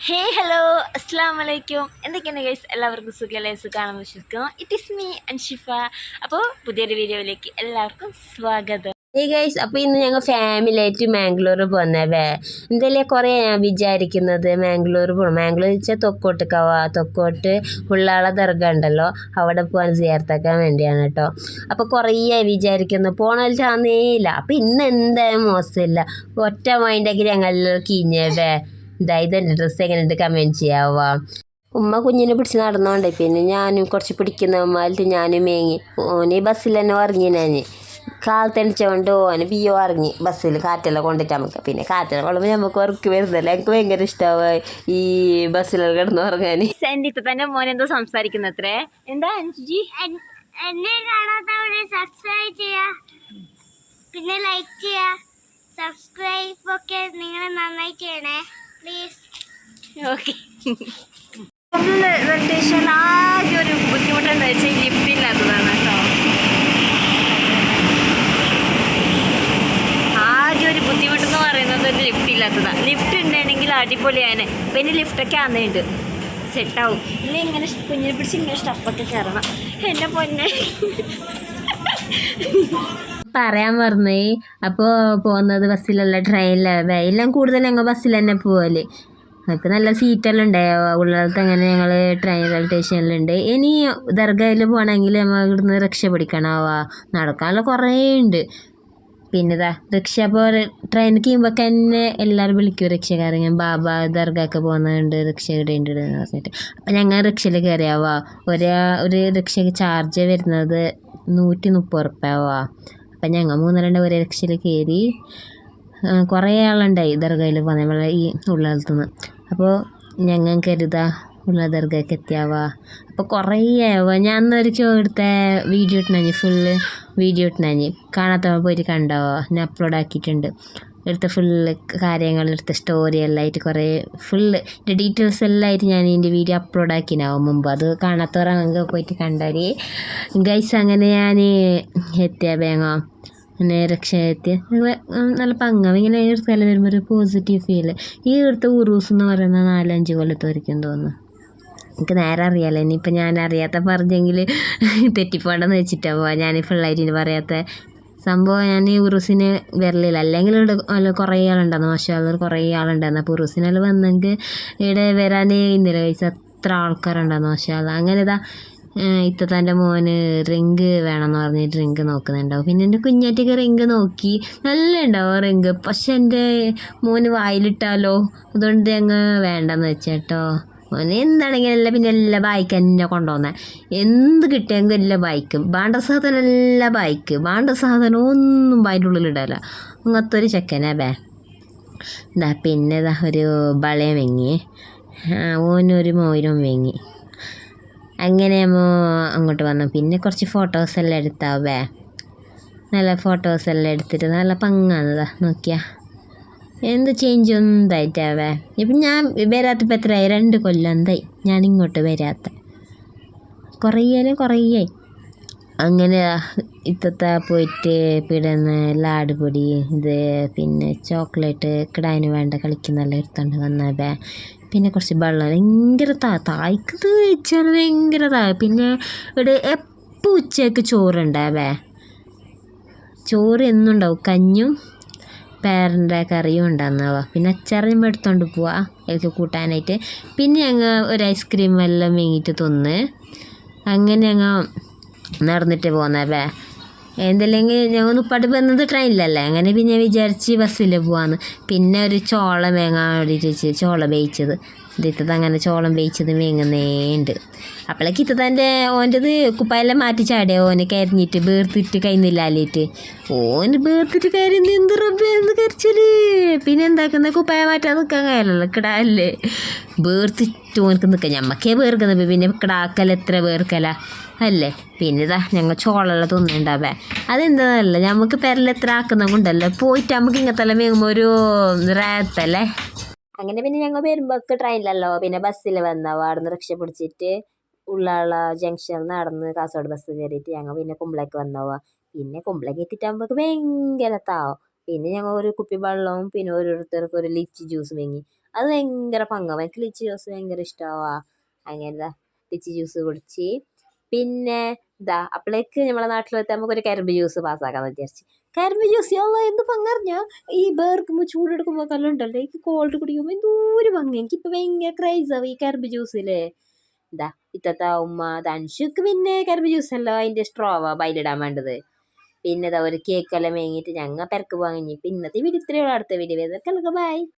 Hello അസ്സലാമലൈക്കും. എന്തൊക്കെയാണ് guys? എല്ലാവർക്കും സുഖമല്ലേ? സുഖമാണെന്ന് വിശ്വസിക്കുന്നു. It is me Anshifa. അപ്പോൾ പുതിയൊരു വീഡിയോയിലേക്ക് എല്ലാവർക്കും സ്വാഗതം. ഗൈസ്, അപ്പോൾ ഇന്ന് ഞങ്ങൾ ഫാമിലി ആയിട്ട് മാംഗ്ലൂർ പോകുന്നവേ. എന്തായാലും കുറേ ഞാൻ വിചാരിക്കുന്നത് മാംഗ്ലൂർ പോകണം. മാംഗ്ലൂർ വെച്ചാൽ തൊക്കോട്ട് ഉള്ളാള ദർഗ ഉണ്ടല്ലോ, അവിടെ പോകാൻ സിയാർത്താക്കാൻ വേണ്ടിയാണ് കേട്ടോ. അപ്പോൾ കുറേ വിചാരിക്കുന്നു, പോകണമെന്ന് ചാന്നേ ഇല്ല. അപ്പോൾ ഇന്ന് എന്തായാലും മോശമില്ല, ഒറ്റ മൈൻഡാക്കി ഞങ്ങൾ കീഞ്ഞവേ. ഇതെൻ്റെ ഡ്രസ്സ് എങ്ങനെയുണ്ട് കമൻറ്റ് ചെയ്യാവാ. ഉമ്മ കുഞ്ഞിനെ പിടിച്ച് നടന്നോണ്ടേ, പിന്നെ ഞാനും കുറച്ച് പിടിക്കുന്നമായിട്ട് ഞാനും മേങ്ങി. ഓന് ബസ്സിൽ തന്നെ ഉറങ്ങി. ഞാൻ കാലത്തെണിച്ചുകൊണ്ട് ഓന് പിയോ ഇറങ്ങി ബസ്സിൽ കാറ്റെല്ലാം കൊണ്ടിട്ട് നമുക്ക്. പിന്നെ കാറ്റെല്ലാം കൊള്ളുമ്പോൾ നമുക്ക് ഉറക്കി വരുന്നല്ലോ. എനിക്ക് ഭയങ്കര ഇഷ്ടമായി ഈ ബസ്സിലെല്ലാം കിടന്ന് ഉറങ്ങാൻ. സെൻഡിത്ത് തന്നെ മോൻ എന്തോ സംസാരിക്കുന്നത്രേ. എന്താ അഞ്ചി? എന്നെ കാണാത്തവരെ സബ്സ്ക്രൈബ് ചെയ്യുക, പിന്നെ ലൈക്ക് ചെയ്യുക. സബ്സ്ക്രൈബ് ഒക്കെ നിങ്ങൾ നന്നായി ചെയ്യണേ പ്ലീസ്. ഓക്കെ. വെക്കേഷൻ ആകെ ഒരു ബുദ്ധിമുട്ടെന്ന് വെച്ചാൽ ലിഫ്റ്റ് ഇല്ലാത്തതാണ് കേട്ടോ. ആകെ ഒരു ബുദ്ധിമുട്ടെന്ന് പറയുന്നത് ലിഫ്റ്റ് ഇല്ലാത്തതാണ്. ലിഫ്റ്റ് ഉണ്ടെങ്കിൽ അടിപൊളിയാണ്. പിന്നെ ലിഫ്റ്റൊക്കെ ആകുന്നുണ്ട്, സെറ്റാവും. ഇല്ല ഇങ്ങനെ കുഞ്ഞിനെ പിടിച്ച് ഇങ്ങനെ സ്റ്റപ്പൊക്കെ കയറണം. എന്നെ പൊന്നെ പറയാൻ പറഞ്ഞേ. അപ്പോൾ പോകുന്നത് ബസ്സിലല്ല ട്രെയിനിലല്ല, എല്ലാം കൂടുതൽ ഞങ്ങൾ ബസ്സിൽ തന്നെ പോകല്. നമുക്ക് നല്ല സീറ്റെല്ലാം ഉണ്ടാവുക ഉള്ളിടത്ത്. അങ്ങനെ ഞങ്ങൾ ട്രെയിൻ റെയിൽവേ സ്റ്റേഷനിലുണ്ട്. ഇനി ദർഗയിൽ പോകണമെങ്കിൽ നമ്മൾ ഇവിടുന്ന് റിക്ഷ പിടിക്കണമാവാ. നടക്കാനുള്ള കുറേ ഉണ്ട്. പിന്നെ റിക്ഷ. അപ്പോൾ ട്രെയിനിൽ കഴിയുമ്പോൾ തന്നെ എല്ലാവരും വിളിക്കും റിക്ഷക്കാരൻ. ഞാൻ ബാബ ദർഗയൊക്കെ പോകുന്നുണ്ട്, റിക്ഷ ഇടേണ്ടത് എന്ന് പറഞ്ഞിട്ട്. അപ്പം ഞങ്ങൾ റിക്ഷയിൽ കയറിയാവാ. ഒരു റിക്ഷയ്ക്ക് ചാർജ് വരുന്നത് 130 ഉറുപ്പ്യാവാ. അപ്പം ഞങ്ങൾ മൂന്നരണ്ട് ഒരേ റിക്ഷയിൽ കയറി. കുറേ ആളുണ്ടായി ദർഗയിൽ പോകുന്നത് നമ്മളെ ഈ ഉള്ളത്തുനിന്ന്. അപ്പോൾ ഞങ്ങൾ കരുതാ ഉള്ള ദർഗയ്ക്ക് എത്തിയാവാ. അപ്പോൾ കുറേ ആവാ. ഞാൻ അന്നൊരു എടുത്ത വീഡിയോ ഇട്ടിനാഞ്ഞ്, ഫുള്ള് വീഡിയോ ഇട്ടിനാഞ്ഞ്. കാണാത്തവ പോയിട്ട് കണ്ടാവോ, ഞാൻ അപ്ലോഡ് ആക്കിയിട്ടുണ്ട്. എടുത്ത ഫുള്ള് കാര്യങ്ങളെടുത്ത സ്റ്റോറി എല്ലാം ആയിട്ട് കുറേ ഫുള്ള് ഡീറ്റെയിൽസ് എല്ലാം ആയിട്ട് ഞാൻ ഇതിൻ്റെ വീഡിയോ അപ്ലോഡ് ആക്കിനാവും മുമ്പ്. അത് കാണാത്തവർ അങ്ങനെ പോയിട്ട് കണ്ടാൽ ഗൈസ്. അങ്ങനെ ഞാൻ എത്തിയ വേങ്ങോ പിന്നെ രക്ഷ എത്തി. നല്ല പങ്കാവും ഇങ്ങനെ ഈ സ്ഥലം വരുമ്പോൾ ഒരു പോസിറ്റീവ് ഫീല്. ഈ ഇവിടുത്തെ ഉറൂസ് എന്ന് പറയുന്നത് 4-5 കൊല്ലത്തായിരിക്കും തോന്നുന്നു. എനിക്ക് നേരെ അറിയാമല്ലോ. ഇനിയിപ്പോൾ ഞാൻ അറിയാത്ത പറഞ്ഞെങ്കിൽ തെറ്റിപ്പോണ്ടെന്ന് വെച്ചിട്ടാണ് പോവാ. ഞാൻ ഫുള്ളായിട്ട് ഇനി പറയാത്ത സംഭവം. ഞാൻ ഈ ഉറുസിന് വരലില്ല. അല്ലെങ്കിൽ ഇവിടെ കുറേ ആളുണ്ടായിരുന്നു, മാഷാഅല്ലാഹ് കുറേ ആളുണ്ടായിരുന്നു. അപ്പോൾ ഉറുസിനെല്ലാം വന്നെങ്കിൽ ഇവിടെ വരാനേ ഇന്നില്ല കഴിച്ച അത്ര ആൾക്കാരുണ്ടായിരുന്നു, മാഷാഅല്ലാഹ്. അങ്ങനെ ഇത്തൻ്റെ മോന് റിങ് വേണമെന്ന് പറഞ്ഞിട്ട് റിങ് നോക്കുന്നുണ്ടാവും. പിന്നെ എൻ്റെ കുഞ്ഞാറ്റയ്ക്ക് റിങ് നോക്കി, നല്ല ഉണ്ടാവും റിങ്. പക്ഷെ എൻ്റെ മോന് വായിലിട്ടാലോ, അതുകൊണ്ട് ഞങ്ങൾ വേണ്ടെന്ന് വെച്ചേട്ടോ. മോന് എന്താണെങ്കിലും എല്ലാം പിന്നെ എല്ലാം ബൈക്ക് തന്നെ കൊണ്ടുപോകുന്നത്. എന്ത് കിട്ടിയെങ്കിൽ എല്ലാം ബൈക്ക്. വേണ്ട സാധനം എല്ലാം ബൈക്ക്. വേണ്ട സാധനം ഒന്നും അതിൻ്റെ ഉള്ളിലിടാല. അങ്ങനത്തെ ഒരു ചെക്കനാ പിന്നെ ഒരു വളയം വാങ്ങി, ഓനൊരു മോയിരം വാങ്ങി. അങ്ങനെ അങ്ങോട്ട് വന്നു. പിന്നെ കുറച്ച് ഫോട്ടോസെല്ലാം എടുത്താവേ. നല്ല ഫോട്ടോസെല്ലാം എടുത്തിട്ട് നല്ല പങ്ങാന്നതാ. നോക്കിയാ എന്ത് ചേഞ്ച് ഒന്നായിട്ടാവേ. ഇപ്പം ഞാൻ വരാത്തപ്പോൾ എത്രയായി? 2 കൊല്ലം എന്തായി ഞാനിങ്ങോട്ട് വരാത്ത. കുറേ അങ്ങനെ പോയിട്ട് പിടന്ന് ലാടുപൊടി പിന്നെ ചോക്ലേറ്റ് കിടാന് വേണ്ട കളിക്കുന്നെല്ലാം എടുത്തോണ്ട് വന്നവേ. പിന്നെ കുറച്ച് വെള്ളം. ഭയങ്കര തായ്ക്കത് വെച്ചാൽ ഭയങ്കര പിന്നെ ഇവിടെ എപ്പോൾ ഉച്ചയ്ക്ക് ചോറുണ്ടാവേ. ചോറ് എന്നുണ്ടാവും, കഞ്ഞും പേരൻ്റെ കറിയും ഉണ്ടാകുന്നവ. പിന്നെ അച്ചാറിയും എടുത്തോണ്ട് പോവാ എനിക്ക് കൂട്ടാനായിട്ട്. പിന്നെ ഞങ്ങൾ ഒരു ഐസ്ക്രീം എല്ലാം വാങ്ങിയിട്ട് തിന്ന്. അങ്ങനെ ഞങ്ങൾ നടന്നിട്ട് പോകുന്നവേ. എന്തില്ലെങ്കിൽ ഞങ്ങൾ ഉപ്പാട്ട് വന്നത് ട്രെയിനിലല്ലേ. അങ്ങനെ പിന്നെ വിചാരിച്ച് ബസ്സിൽ പോവാന്ന്. പിന്നെ ഒരു ചോളം വേങ്ങാൻ വേണ്ടിയിട്ട് വെച്ച് ചോളം വേവിച്ചത്. ഇത്തത് അങ്ങനെ ചോളം വേവിച്ചത് വേങ്ങുന്നേണ്ട്. അപ്പോഴേക്ക് ഇത്തൻ്റെ ഓൻ്റെത് കുപ്പായെല്ലാം മാറ്റി ചാടിയ ഓന് കരിഞ്ഞിട്ട് ബേർത്തിട്ട് കഴിയുന്നില്ലാലിട്ട്. ഓന് ബേർത്തിട്ട് കയറുന്ന എന്ത് റബ്ബേ എന്ത് കരിച്ചല്. പിന്നെ എന്താക്കുന്ന കുപ്പായ മാറ്റാൻ നിൽക്കാൻ കഴിയല്ലോ, കിടാല്ലേ ബേർത്തിട്ട് ഓനക്ക് നിൽക്കാം. ഞമ്മക്കേ ബേർക്കുന്നത്, പിന്നെ കിടാക്കൽ എത്ര ബേർക്കല അല്ലേ. പിന്നെ ഞങ്ങൾ ചോളമുള്ള തിന്നുണ്ടാവേ. അതെന്താന്നല്ല, നമുക്ക് പെരലെത്ര ആക്കുന്ന കൊണ്ടല്ലേ പോയിട്ട് നമുക്ക് ഇങ്ങനത്തെ എല്ലാം വേങ്ങുമ്പോൾ ഒരു റാത്തല്ലേ. അങ്ങനെ പിന്നെ ഞങ്ങൾ വരുമ്പോഴൊക്കെ ട്രെയിനിലല്ലോ, പിന്നെ ബസ്സിൽ വന്നവ. അവിടെ നിന്ന് റിക്ഷ പിടിച്ചിട്ട് ഉള്ളാള ജംഗ്ഷനിൽ നടന്ന് കാസർഗോഡ് ബസ് കയറിയിട്ട് ഞങ്ങൾ പിന്നെ കുമ്പളേക്ക് വന്നവ. പിന്നെ കുമ്പളേക്ക് എത്തിയിട്ടാകുമ്പോൾ ഭയങ്കര താവും. പിന്നെ ഞങ്ങൾ ഒരു കുപ്പി വെള്ളവും പിന്നെ ഓരോരുത്തർക്ക് ഒരു ലിച്ചി ജ്യൂസ് വാങ്ങി. അത് ഭയങ്കര പങ്കാവും. എനിക്ക് ലിച്ചി ജ്യൂസ് ഭയങ്കര ഇഷ്ടമാവാ. അങ്ങനെ ലിച്ചി ജ്യൂസ് കുടിച്ച് പിന്നെ അപ്പോഴേക്ക് നമ്മളെ നാട്ടിലെത്തി നമുക്കൊരു കരിമ്പ് ജ്യൂസ് പാസ്സാക്കാന്ന് വിചാരിച്ച്. കരിമ്പ് ജ്യൂസ് എന്ത് പങ്കറിഞ്ഞ ഈ ബേർക്കുമ്പോൾ ചൂടെടുക്കുമ്പോൾ കല്ലുണ്ടല്ലോ എനിക്ക് കോൾഡ് കുടിക്കുമ്പോൾ എന്തോരം ഭംഗി. എനിക്കിപ്പോൾ ഭയങ്കര ക്രൈസാവും ഈ കരിമ്പ് ജ്യൂസില്. ഇത്തത്ത ഉമ്മ ധനുഷുക്ക് പിന്നെ കരിമ്പ് ജ്യൂസല്ലോ അതിൻ്റെ സ്ട്രോവാ ബൈലിടാൻ വേണ്ടത്. പിന്നെ ഒരു കേക്കെല്ലാം വാങ്ങിയിട്ട് ഞങ്ങൾ പെരക്ക് പോകാൻ കഴിഞ്ഞ്. ഇന്നത്തെ വീഡിയോ ഇത്രയേ ഉള്ളൂ. അടുത്ത വീഡിയോ വരുന്നത്. ബൈ.